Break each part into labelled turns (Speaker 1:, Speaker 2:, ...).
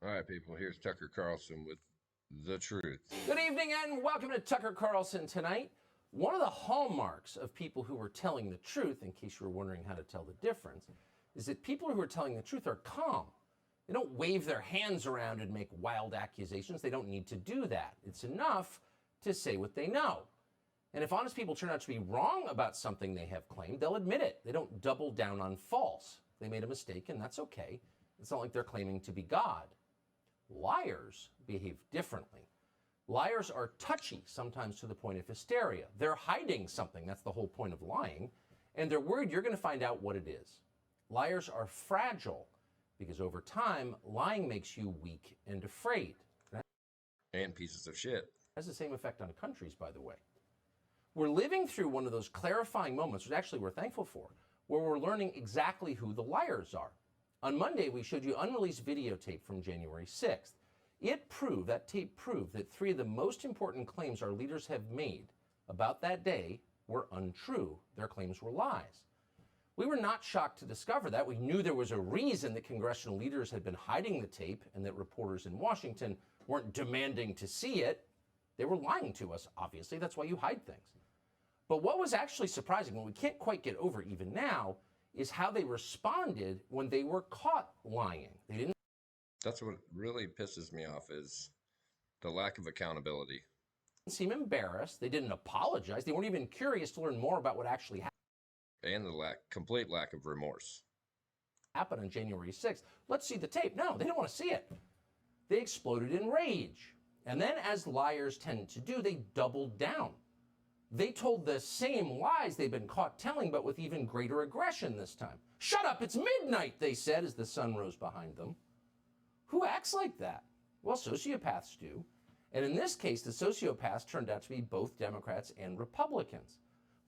Speaker 1: All right, people, here's Tucker Carlson with the truth.
Speaker 2: Good evening and welcome to Tucker Carlson Tonight. One of the hallmarks of people who are telling the truth, in case you were wondering how to tell the difference, is that people who are telling the truth are calm. They don't wave their hands around and make wild accusations. They don't need to do that. It's enough to say what they know. And if honest people turn out to be wrong about something they have claimed, they'll admit it. They don't double down on false. They made a mistake, and that's okay. It's not like they're claiming to be God. Liars behave differently. Liars are touchy, sometimes to the point of hysteria. They're hiding something. That's the whole point of lying. And they're worried you're going to find out what it is. Liars are fragile because over time, lying makes you weak and afraid.
Speaker 1: And pieces of shit.
Speaker 2: It has the same effect on countries, by the way. We're living through one of those clarifying moments, which actually we're thankful for, where we're learning exactly who the liars are. On Monday, we showed you unreleased videotape from January 6th. That tape proved that three of the most important claims our leaders have made about that day were untrue. Their claims were lies. We were not shocked to discover that. We knew there was a reason that congressional leaders had been hiding the tape and that reporters in Washington weren't demanding to see it. They were lying to us, obviously. That's why you hide things. But what was actually surprising, what we can't quite get over even now, is how they responded when they were caught lying. They didn't.
Speaker 1: That's what really pisses me off is the lack of accountability.
Speaker 2: Seem embarrassed. They didn't apologize. They weren't even curious to learn more about what actually
Speaker 1: And the complete lack of remorse.
Speaker 2: happened on January 6th. Let's see the tape. No, they don't want to see it. They exploded in rage. And then, as liars tend to do, they doubled down. They told the same lies they've been caught telling, but with even greater aggression this time. Shut up, it's midnight, they said as the sun rose behind them. Who acts like that? Well, sociopaths do. And in this case, the sociopaths turned out to be both Democrats and Republicans.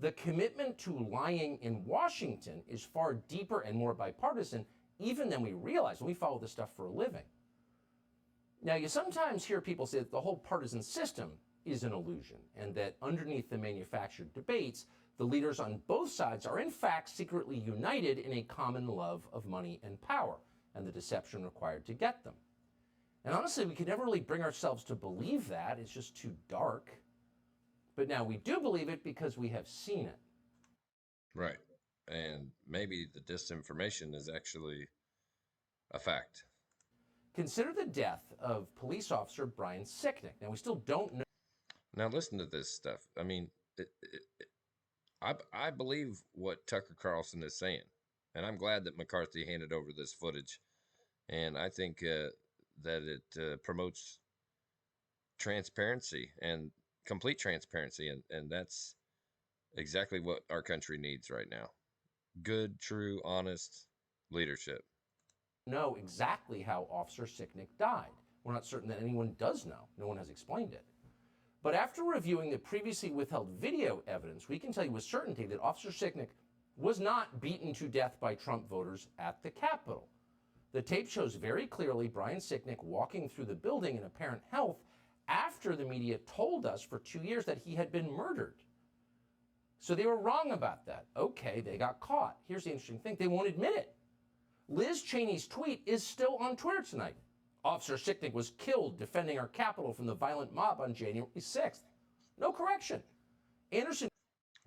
Speaker 2: The commitment to lying in Washington is far deeper and more bipartisan, even than we realize when we follow this stuff for a living. Now, you sometimes hear people say that the whole partisan system is an illusion, and that underneath the manufactured debates, the leaders on both sides are in fact secretly united in a common love of money and power, and the deception required to get them. And honestly, we could never really bring ourselves to believe that. It's just too dark. But now we do believe it because we have seen it.
Speaker 1: Right. And maybe the disinformation is actually a fact.
Speaker 2: Consider the death of police officer Brian Sicknick. Now, we still don't know.
Speaker 1: Now listen to this stuff. I mean, I believe what Tucker Carlson is saying, and I'm glad that McCarthy handed over this footage, and I think that it promotes transparency and complete transparency, and that's exactly what our country needs right now. Good, true, honest leadership.
Speaker 2: Know exactly how Officer Sicknick died. We're not certain that anyone does know. No one has explained it. But after reviewing the previously withheld video evidence, we can tell you with certainty that Officer Sicknick was not beaten to death by Trump voters at the Capitol. The tape shows very clearly Brian Sicknick walking through the building in apparent health after the media told us for 2 years that he had been murdered. So they were wrong about that. Okay, they got caught. Here's the interesting thing. They won't admit it. Liz Cheney's tweet is still on Twitter tonight. Officer Sicknick was killed defending our Capitol from the violent mob on January 6th. No correction. Anderson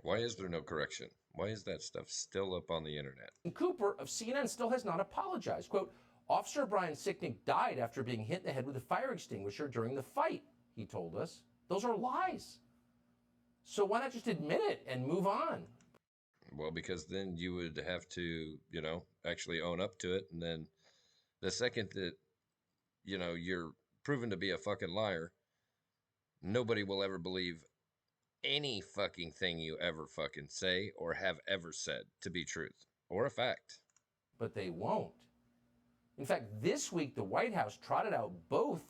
Speaker 1: Why is there no correction? Why is that stuff still up on the internet?
Speaker 2: Cooper of CNN still has not apologized. Quote, Officer Brian Sicknick died after being hit in the head with a fire extinguisher during the fight, he told us. Those are lies. So why not just admit it and move on?
Speaker 1: Well, because then you would have to, actually own up to it. And then the second that, you're proven to be a fucking liar, nobody will ever believe any fucking thing you ever fucking say or have ever said to be truth or a fact.
Speaker 2: But they won't. In fact, this week, the White House trotted out both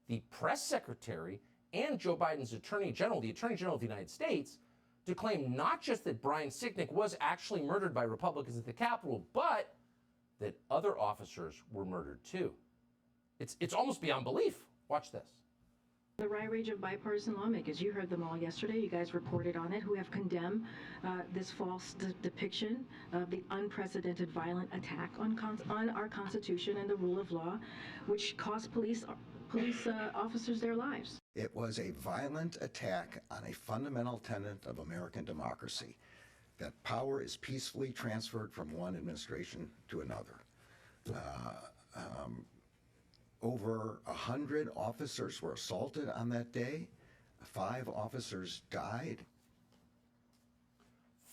Speaker 2: the press secretary and Joe Biden's attorney general, the attorney general of the United States, to claim not just that Brian Sicknick was actually murdered by Republicans at the Capitol, but that other officers were murdered too. It's almost beyond belief. Watch this.
Speaker 3: The rage of bipartisan lawmakers, you heard them all yesterday. You guys reported on it, who have condemned this false depiction of the unprecedented violent attack on our Constitution and the rule of law, which cost police officers their lives.
Speaker 4: It was a violent attack on a fundamental tenet of American democracy, that power is peacefully transferred from one administration to another. Over 100 officers were assaulted on that day. 5 officers died.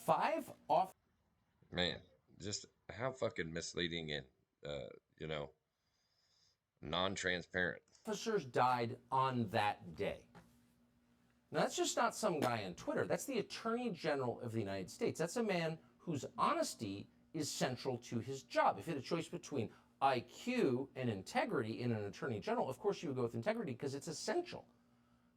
Speaker 2: 5 off.
Speaker 1: Man, just how fucking misleading and, you know, non-transparent.
Speaker 2: Officers died on that day. Now, that's just not some guy on Twitter. That's the Attorney General of the United States. That's a man whose honesty is central to his job. If you had a choice between IQ and integrity in an Attorney General, of course you would go with integrity because it's essential.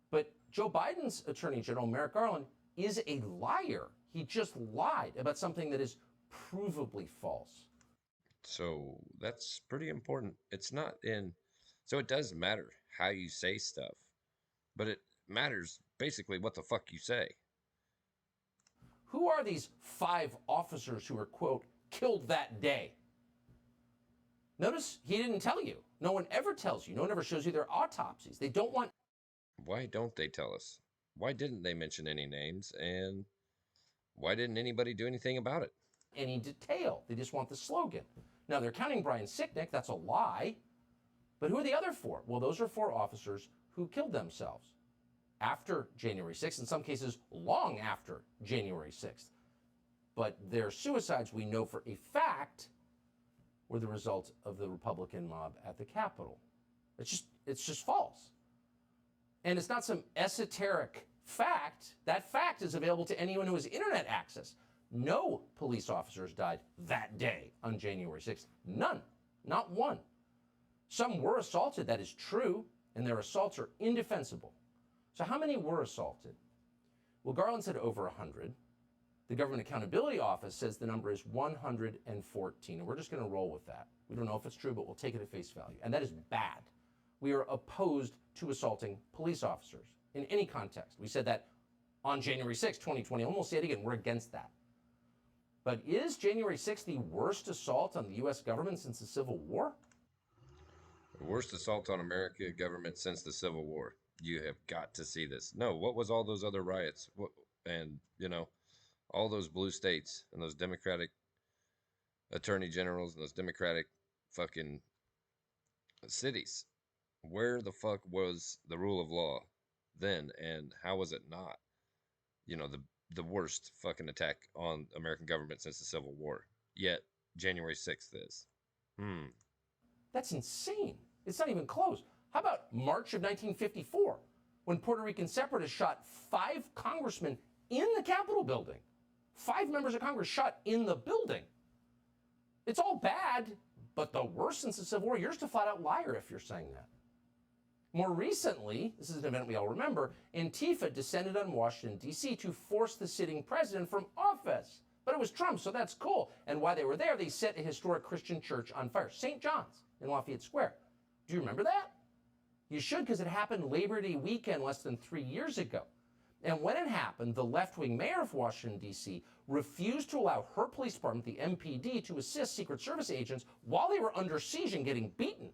Speaker 2: But Joe Biden's Attorney General, Merrick Garland, is a liar. He just lied about something that is provably false.
Speaker 1: So that's pretty important. It's not in, so it does matter how you say stuff, but it matters basically what the fuck you say.
Speaker 2: Who are these 5 officers who were, quote, killed that day? Notice he didn't tell you. No one ever tells you. No one ever shows you their autopsies. They don't want.
Speaker 1: Why don't they tell us? Why didn't they mention any names? And why didn't anybody do anything about it?
Speaker 2: Any detail. They just want the slogan. Now, they're counting Brian Sicknick. That's a lie. But who are the other 4? Well, those are 4 officers who killed themselves after January 6th, in some cases long after January 6th. But their suicides, we know for a fact, were the result of the Republican mob at the Capitol. It's just false. And it's not some esoteric fact. That fact is available to anyone who has internet access. No police officers died that day on January 6th. None. Not one. Some were assaulted, that is true, and their assaults are indefensible. So how many were assaulted? Well, Garland said over 100. The Government Accountability Office says the number is 114, and we're just going to roll with that. We don't know if it's true, but we'll take it at face value. And that is bad. We are opposed to assaulting police officers in any context. We said that on January 6, 2020, and we'll say it again, we're against that. But is January 6th the worst assault on the U.S. government since the Civil War?
Speaker 1: The worst assault on American government since the Civil War. You have got to see this. No, what was all those other riots? And, you know, all those blue states and those Democratic attorney generals and those Democratic fucking cities. Where the fuck was the rule of law then, and how was it not, you know, the worst fucking attack on American government since the Civil War? Yet January 6th is.
Speaker 2: That's insane. It's not even close. How about March of 1954, when Puerto Rican separatists shot 5 congressmen in the Capitol building? 5 members of Congress shot in the building. It's all bad, but the worst since the Civil War. You're just a flat-out liar if you're saying that. More recently, this is an event we all remember, Antifa descended on Washington, D.C. to force the sitting president from office. But it was Trump, so that's cool. And while they were there, they set a historic Christian church on fire, St. John's in Lafayette Square. Do you remember that? You should, because it happened Labor Day weekend less than 3 years ago. And when it happened, the left-wing mayor of Washington, D.C. refused to allow her police department, the MPD, to assist Secret Service agents while they were under siege and getting beaten.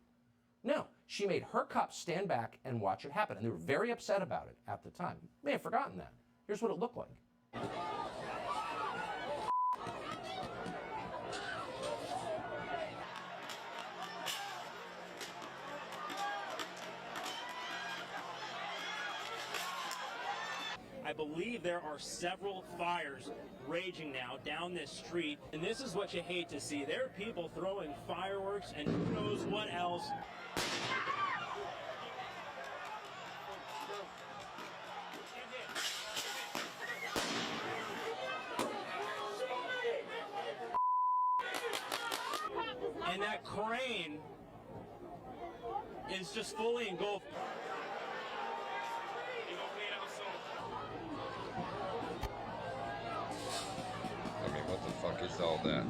Speaker 2: No, she made her cops stand back and watch it happen. And they were very upset about it at the time. You may have forgotten that. Here's what it looked like.
Speaker 5: I believe there are several fires raging now down this street, and this is what you hate to see. There are people throwing fireworks and who knows what else. And that crane is just fully engulfed.
Speaker 1: I mean, what the fuck is all that?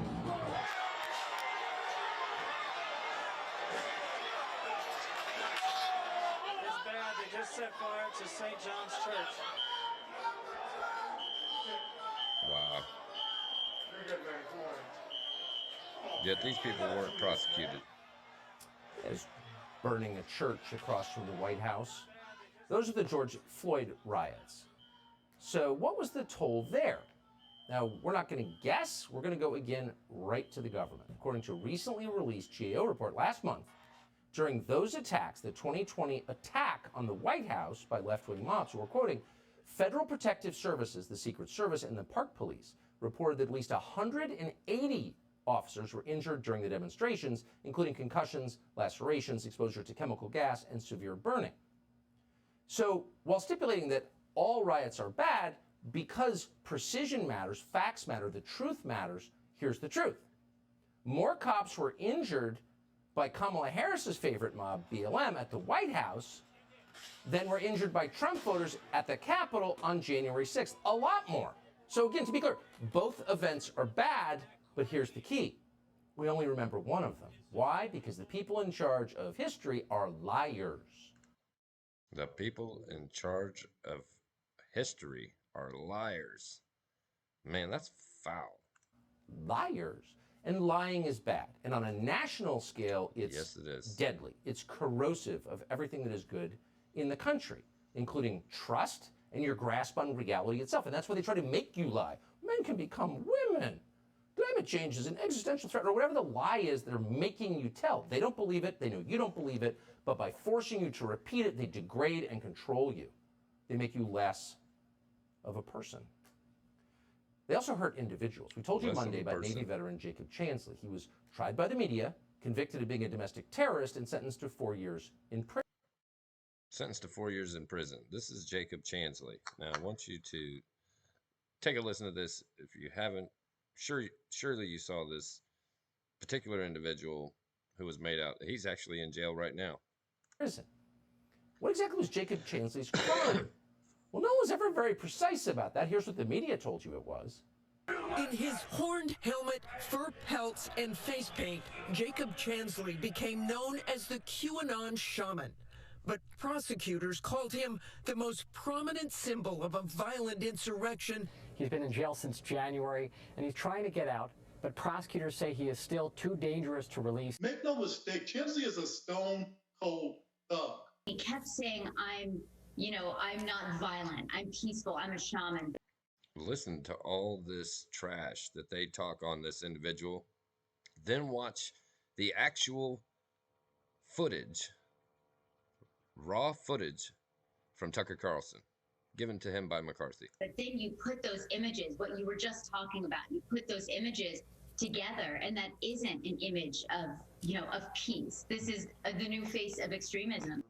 Speaker 5: It's bad that just set fire to St. John's Church.
Speaker 1: Wow. Yet these people weren't prosecuted.
Speaker 2: Is burning a church across from the White House. Those are the George Floyd riots. So what was the toll there? Now, we're not going to guess. We're going to go again right to the government. According to a recently released GAO report last month, during those attacks, the 2020 attack on the White House by left-wing mobs, we're quoting, Federal Protective Services, the Secret Service, and the Park Police reported that at least 180 officers were injured during the demonstrations, including concussions, lacerations, exposure to chemical gas, and severe burning. So, while stipulating that all riots are bad, because precision matters, facts matter, the truth matters, here's the truth. More cops were injured by Kamala Harris's favorite mob, BLM, at the White House than were injured by Trump voters at the Capitol on January 6th. A lot more. So again, to be clear, both events are bad, but here's the key. We only remember one of them. Why? Because the people in charge of history are liars.
Speaker 1: The people in charge of history are liars. Man, that's foul.
Speaker 2: Liars. And lying is bad. And on a national scale, it's
Speaker 1: Yes, it is.
Speaker 2: deadly. It's corrosive of everything that is good in the country, including trust and your grasp on reality itself. And that's why they try to make you lie. Men can become women. Climate change is an existential threat, or whatever the lie is they're making you tell. They don't believe it. They know you don't believe it. But by forcing you to repeat it, they degrade and control you. They make you less of a person. They also hurt individuals. We told you
Speaker 1: Less of a
Speaker 2: Monday about
Speaker 1: person.
Speaker 2: Navy veteran Jacob Chansley. He was tried by the media, convicted of being a domestic terrorist, and sentenced to 4 years in prison.
Speaker 1: Sentenced to 4 years in prison. This is Jacob Chansley. Now, I want you to take a listen to this. If you haven't, surely you saw this particular individual who was made out. He's actually in jail right now.
Speaker 2: What exactly was Jacob Chansley's crime? Well, no one was ever very precise about that. Here's what the media told you it was.
Speaker 6: In his horned helmet, fur pelts, and face paint, Jacob Chansley became known as the QAnon shaman. But prosecutors called him the most prominent symbol of a violent insurrection.
Speaker 7: He's been in jail since January, and he's trying to get out, but prosecutors say he is still too dangerous to release.
Speaker 8: Make no mistake, Chansley is a stone cold thug.
Speaker 9: He kept saying, I'm not violent, I'm peaceful, I'm a shaman.
Speaker 1: Listen to all this trash that they talk on this individual. Then watch the actual footage, raw footage from Tucker Carlson, given to him by McCarthy.
Speaker 9: But then you put those images, what you were just talking about, you put those images together, and that isn't an image of peace. This is the new face of extremism.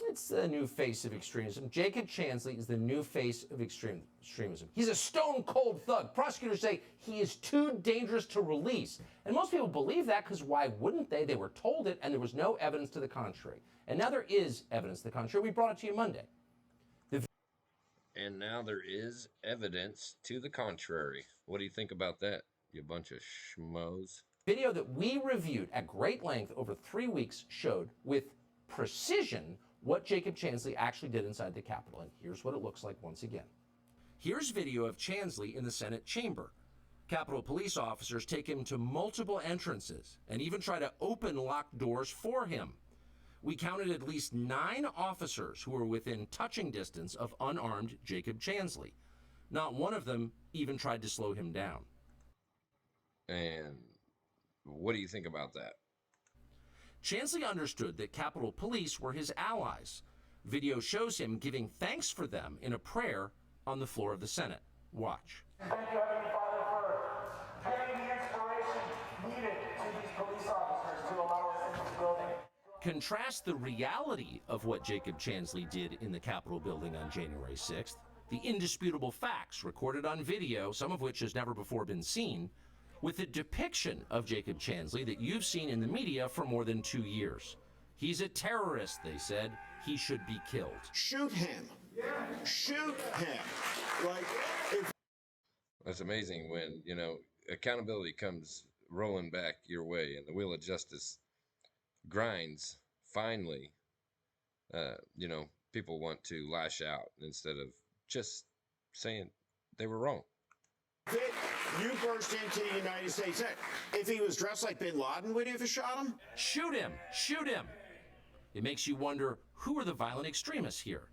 Speaker 2: It's the new face of extremism. Jacob Chansley is the new face of extremism. He's a stone-cold thug. Prosecutors say he is too dangerous to release. And most people believe that because why wouldn't they? They were told it, and there was no evidence to the contrary. And now there is evidence to the contrary. We brought it to you Monday.
Speaker 1: And now there is evidence to the contrary. What do you think about that, you bunch of schmoes?
Speaker 2: Video that we reviewed at great length over 3 weeks showed with precision what Jacob Chansley actually did inside the Capitol. And here's what it looks like once again. Here's video of Chansley in the Senate chamber. Capitol police officers take him to multiple entrances and even try to open locked doors for him. We counted at least 9 officers who were within touching distance of unarmed Jacob Chansley. Not one of them even tried to slow him down.
Speaker 1: And what do you think about that?
Speaker 2: Chansley understood that Capitol Police were his allies. Video shows him giving thanks for them in a prayer on the floor of the Senate. Watch.
Speaker 10: Thank you, Heavenly Father, for giving the inspiration needed to these police officers to allow us into the building.
Speaker 2: Contrast the reality of what Jacob Chansley did in the Capitol building on January 6th, the indisputable facts recorded on video, some of which has never before been seen, with the depiction of Jacob Chansley that you've seen in the media for more than 2 years. He's a terrorist, they said. He should be killed.
Speaker 11: Shoot him. Shoot him. Like, if
Speaker 1: That's amazing when, accountability comes rolling back your way and the wheel of justice grinds finally you know, people want to lash out instead of just saying they were wrong.
Speaker 11: You burst into the United States. If he was dressed like Bin Laden, would you have shot him?
Speaker 2: Shoot him! Shoot him! It makes you wonder, who are the violent extremists here?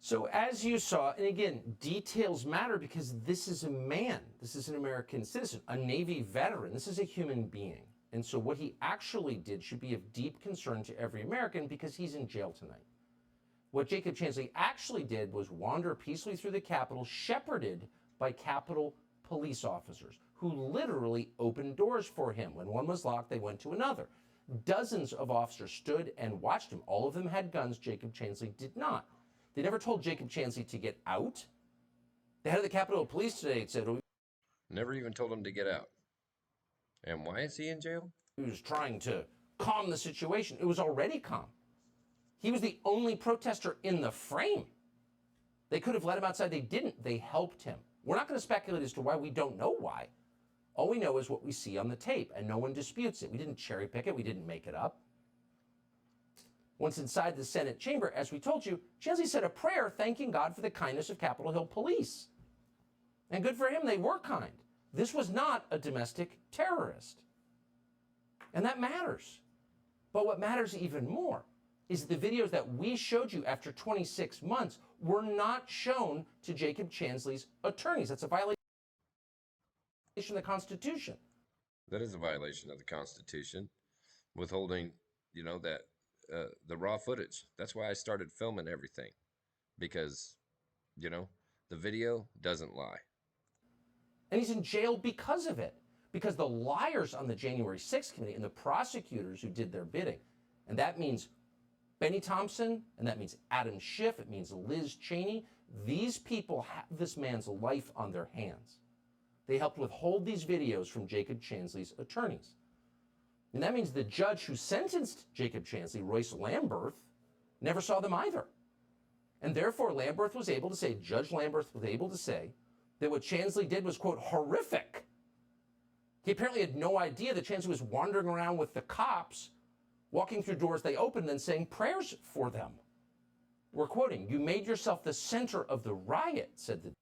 Speaker 2: So as you saw, and again, details matter because this is a man. This is an American citizen, a Navy veteran. This is a human being. And so what he actually did should be of deep concern to every American because he's in jail tonight. What Jacob Chansley actually did was wander peacefully through the Capitol, shepherded by Capitol police officers who literally opened doors for him. When one was locked, they went to another. Dozens of officers stood and watched him. All of them had guns. Jacob Chansley did not. They never told Jacob Chansley to get out. The head of the Capitol Police today said,
Speaker 1: never even told him to get out. And why is he in jail?
Speaker 2: He was trying to calm the situation. It was already calm. He was the only protester in the frame. They could have let him outside. They didn't. They helped him. We're not going to speculate as to why. We don't know why. All we know is what we see on the tape, and no one disputes it. We didn't cherry pick it. We didn't make it up. Once inside the Senate chamber, as we told you, Chansley said a prayer thanking God for the kindness of Capitol Hill police. And good for him, they were kind. This was not a domestic terrorist. And that matters. But what matters even more is the videos that we showed you after 26 months were not shown to Jacob Chansley's attorneys. That's a violation of the Constitution.
Speaker 1: That is a violation of the Constitution. Withholding, you know, that the raw footage. That's why I started filming everything. Because, you know, the video doesn't lie.
Speaker 2: And he's in jail because of it. Because the liars on the January 6th committee and the prosecutors who did their bidding, and that means Benny Thompson, and that means Adam Schiff, it means Liz Cheney, these people have this man's life on their hands. They helped withhold these videos from Jacob Chansley's attorneys. And that means the judge who sentenced Jacob Chansley, Royce Lamberth, never saw them either. And therefore, Judge Lamberth was able to say that what Chansley did was, quote, horrific. He apparently had no idea that Chansley was wandering around with the cops, walking through doors they opened and saying prayers for them. We're quoting, "You made yourself the center of the riot," said the...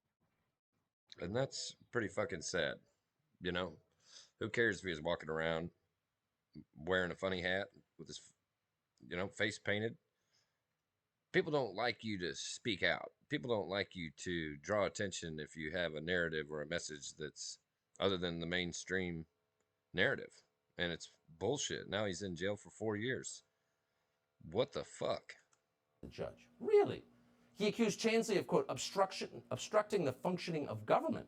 Speaker 1: And that's pretty fucking sad, you know? Who cares if he was walking around wearing a funny hat with his, you know, face painted? People don't like you to speak out. People don't like you to draw attention if you have a narrative or a message that's other than the mainstream narrative. And it's bullshit. Now he's in jail for 4 years. What the fuck?
Speaker 2: The judge. Really? He accused Chansley of, quote, obstructing the functioning of government.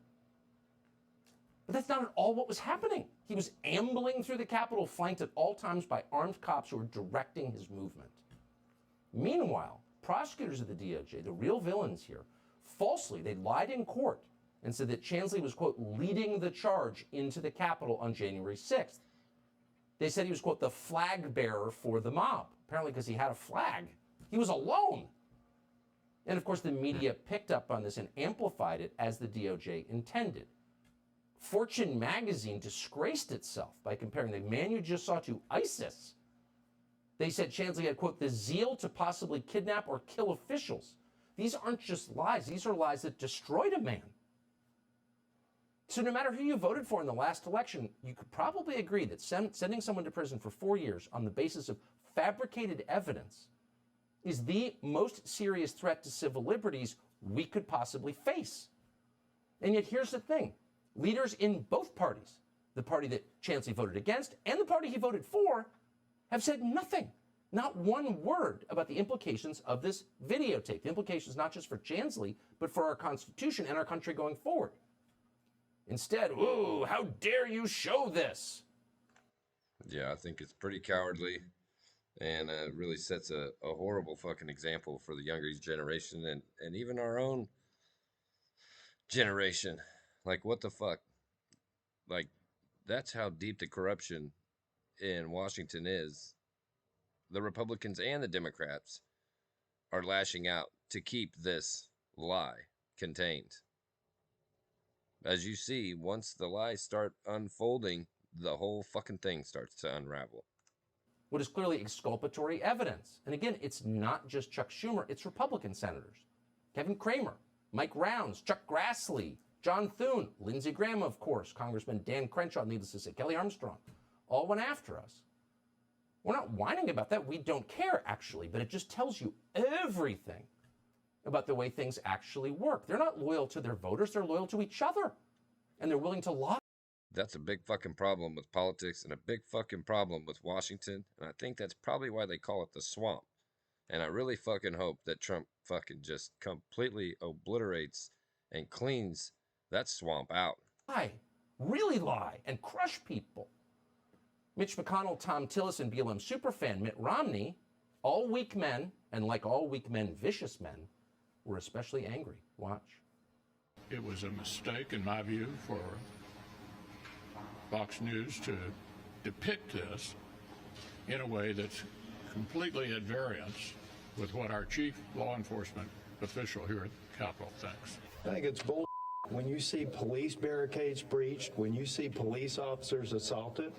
Speaker 2: But that's not at all what was happening. He was ambling through the Capitol, flanked at all times by armed cops who were directing his movement. Meanwhile, prosecutors of the DOJ, the real villains here, falsely, they lied in court and said that Chansley was, quote, leading the charge into the Capitol on January 6th. They said he was, quote, the flag bearer for the mob, apparently because he had a flag. He was alone. And of course, the media picked up on this and amplified it as the DOJ intended. Fortune magazine disgraced itself by comparing the man you just saw to ISIS. They said Chansley had, quote, the zeal to possibly kidnap or kill officials. These aren't just lies. These are lies that destroyed a man. So no matter who you voted for in the last election, you could probably agree that sending someone to prison for 4 years on the basis of fabricated evidence is the most serious threat to civil liberties we could possibly face. And yet here's the thing. Leaders in both parties, the party that Chansley voted against and the party he voted for, have said nothing, not one word about the implications of this videotape. The implications not just for Chansley, but for our Constitution and our country going forward. Instead, ooh, how dare you show this?
Speaker 1: Yeah, I think it's pretty cowardly and really sets a horrible fucking example for the younger generation and even our own generation. Like, what the fuck? Like, that's how deep the corruption in Washington is. The Republicans and the Democrats are lashing out to keep this lie contained. As you see, once the lies start unfolding, the whole fucking thing starts to unravel.
Speaker 2: what is clearly exculpatory evidence. And again, it's not just Chuck Schumer, it's Republican senators. Kevin Cramer, Mike Rounds, Chuck Grassley, John Thune, Lindsey Graham, of course, Congressman Dan Crenshaw, needless to say, Kelly Armstrong, all went after us. We're not whining about that. We don't care, actually, but it just tells you everything about the way things actually work. They're not loyal to their voters. They're loyal to each other, and they're willing to lie.
Speaker 1: That's a big fucking problem with politics and a big fucking problem with Washington. And I think that's probably why they call it the swamp. And I really fucking hope that Trump fucking just completely obliterates and cleans that swamp out.
Speaker 2: Lie, really lie, and crush people. Mitch McConnell, Tom Tillis, and BLM superfan Mitt Romney, all weak men, and like all weak men, vicious men, were especially angry. Watch.
Speaker 12: It was a mistake, in my view, for Fox News to depict this in a way that's completely at variance with what our chief law enforcement official here at the Capitol thinks.
Speaker 13: I think it's bull. When you see police barricades breached, when you see police officers assaulted,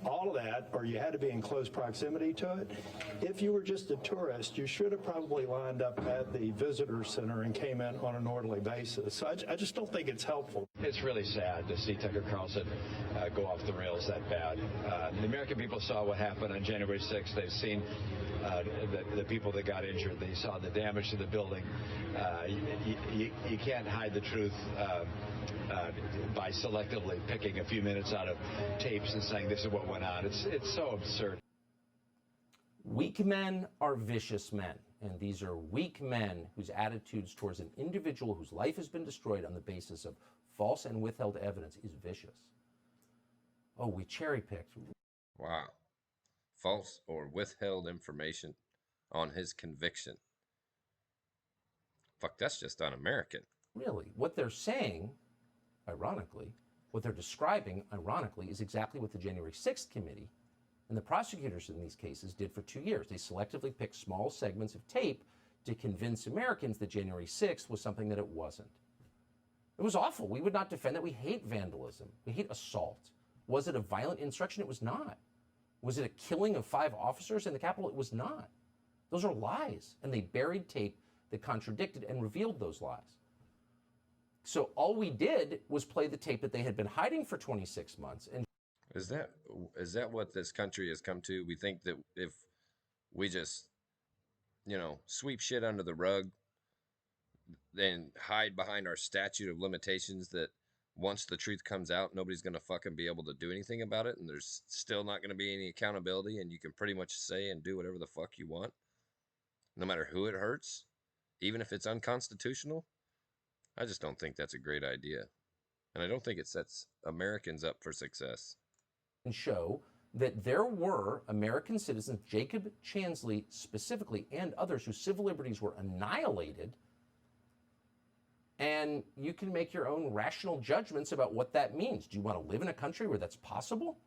Speaker 13: all of that, or you had to be in close proximity to it. If you were just a tourist, you should have probably lined up at the visitor center and came in on an orderly basis. So I just don't think it's helpful.
Speaker 14: It's really sad to see Tucker Carlson go off the rails that bad. The American people saw what happened on January 6th. They've seen the people that got injured. They saw the damage to the building. You can't hide the truth by selectively picking a few minutes out of tapes and saying this is what went on. It's so absurd.
Speaker 2: Weak men are vicious men, and these are weak men whose attitudes towards an individual whose life has been destroyed on the basis of false and withheld evidence is vicious. Oh, we cherry-picked.
Speaker 1: Wow. False or withheld information on his conviction. Fuck, that's just un-American.
Speaker 2: Really, what they're saying, ironically, what they're describing, ironically, is exactly what the January 6th committee and the prosecutors in these cases did for 2 years. They selectively picked small segments of tape to convince Americans that January 6th was something that it wasn't. It was awful. We would not defend that. We hate vandalism. We hate assault. Was it a violent insurrection? It was not. Was it a killing of 5 officers in the Capitol? It was not. Those are lies, and they buried tape that contradicted and revealed those lies. So all we did was play the tape that they had been hiding for 26 months. And
Speaker 1: Is that what this country has come to? We think that if we just, sweep shit under the rug, then hide behind our statute of limitations, that once the truth comes out, nobody's going to fucking be able to do anything about it, and there's still not going to be any accountability, and you can pretty much say and do whatever the fuck you want, no matter who it hurts, even if it's unconstitutional? I just don't think that's a great idea. And I don't think it sets Americans up for success.
Speaker 2: and show that there were American citizens, Jacob Chansley specifically, and others whose civil liberties were annihilated. And you can make your own rational judgments about what that means. Do you want to live in a country where that's possible?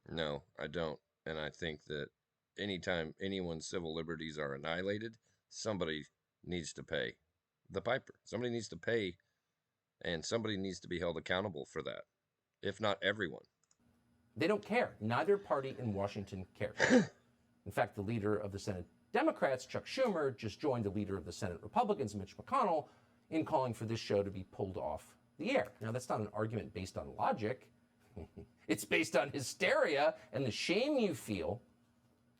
Speaker 1: No, I don't. And I think that anytime anyone's civil liberties are annihilated, somebody needs to pay the piper. Somebody needs to pay, and somebody needs to be held accountable for that, if not everyone.
Speaker 2: They don't care. Neither party in Washington cares. In fact, the leader of the Senate Democrats, Chuck Schumer, just joined the leader of the Senate Republicans, Mitch McConnell, in calling for this show to be pulled off the air. Now, that's not an argument based on logic. It's based on hysteria and the shame you feel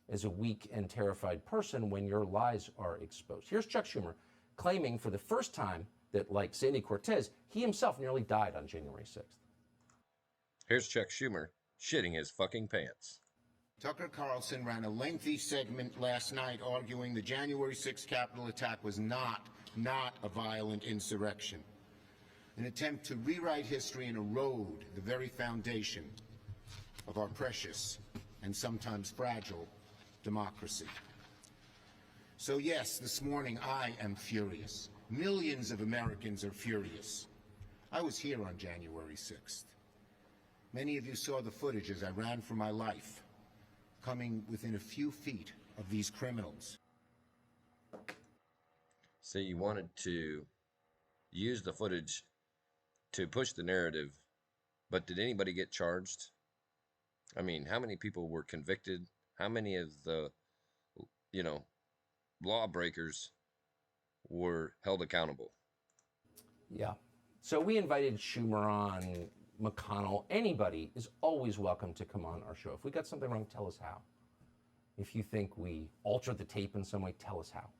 Speaker 2: as a weak and terrified person when your lies are exposed. Here's Chuck Schumer claiming for the first time that, like Sandy Cortez, he himself nearly died on January 6th.
Speaker 1: Here's Chuck Schumer shitting his fucking pants.
Speaker 11: Tucker Carlson ran a lengthy segment last night arguing the January 6th Capitol attack was not a violent insurrection, an attempt to rewrite history and erode the very foundation of our precious and sometimes fragile democracy. So yes, this morning I am furious. Millions of Americans are furious. I was here on January 6th. Many of you saw the footage as I ran for my life, coming within a few feet of these criminals.
Speaker 1: So you wanted to use the footage to push the narrative, but did anybody get charged? I mean, how many people were convicted? How many of the, you know, lawbreakers were held accountable?
Speaker 2: Yeah. So we invited Schumer on, McConnell. Anybody is always welcome to come on our show. If we got something wrong, tell us how. If you think we altered the tape in some way, tell us how.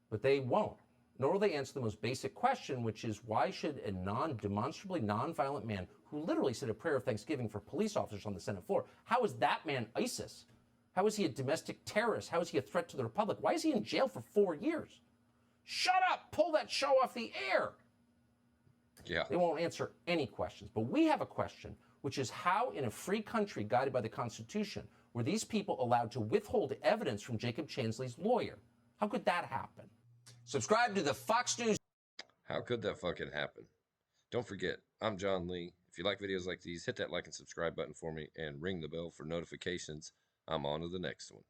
Speaker 2: But they won't. Nor will they answer the most basic question, which is why should a demonstrably nonviolent man who literally said a prayer of thanksgiving for police officers on the Senate floor, how is that man ISIS? How is he a domestic terrorist? How is he a threat to the Republic? Why is he in jail for 4 years? Shut up! Pull that show off the air!
Speaker 1: Yeah.
Speaker 2: They won't answer any questions. But we have a question, which is how in a free country guided by the Constitution were these people allowed to withhold evidence from Jacob Chansley's lawyer? How could that happen? Subscribe to the Fox News.
Speaker 1: How could that fucking happen? Don't forget, I'm John Lee. If you like videos like these, hit that like and subscribe button for me and ring the bell for notifications. I'm on to the next one.